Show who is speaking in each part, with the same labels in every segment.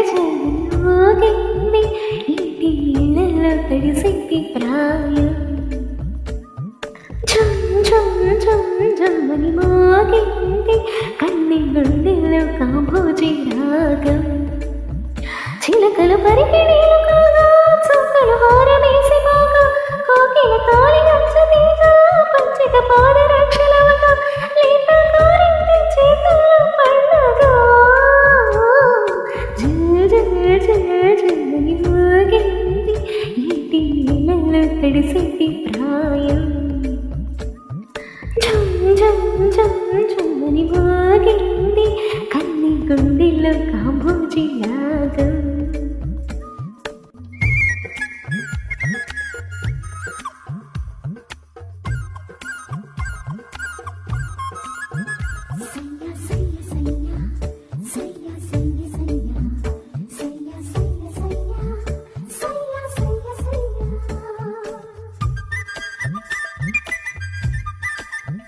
Speaker 1: జోగింది ఇంటి నీళ్ళలో తడిసింది ప్రాయం జమ్మని మోగింది కన్ని గుండెల్లో కాంభోజి రాగం చిలకలు పరికిణీలు కాగా చుక్కలు హారమేసి బాగా కోకిల కాలి గచ్చతీగా పంచిక పాదరక్షలవగా లేత కారింటి చేతుల్లో పండగా జమ్మని మోగింది ఇంటి నీళ్ళలో తడిసింది ప్రాయం జమ్మని మోగింది కన్ని గుండెల్లో కాంభోజి రాగం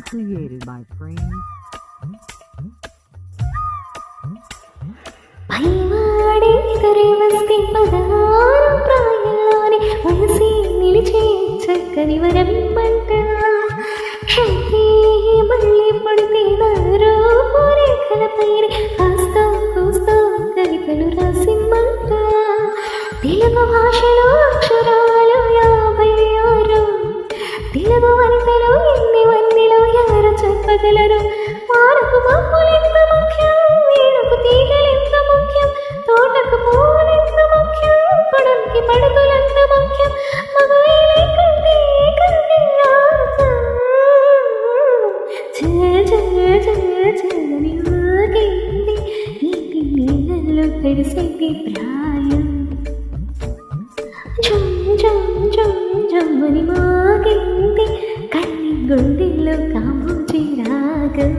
Speaker 2: Created by friends.
Speaker 1: పైవాడే ఎదురే వస్తే పదహారు ప్రాయాలని వయసి నిలిచే చక్కని వరమిమ్మంట శక్తి మళ్ళీ పడితే నారో రేఖల పైన కాస్తా కూస్తా కవితలు రాసిమ్మంట తెలుగు భాషలో అక్షరాలు 56 తెలుగు వనితలు ఎన్ని వందిలో ఎవరు చెప్పగలరు వారకు మబ్బులెంత ముఖ్యం వీణకు తీగలెంత ముఖ్యం తోటకు పూలెంత ముఖ్యం పొడంకి పడుతులంత ముఖ్యం మగవేలై కంటే జని మోగింది ఇంటి నీళ్ళలో తడిసింది ప్రాయం జమ్మని మోగింది కన్ని గుండెల్లో కాంభోజి రాగం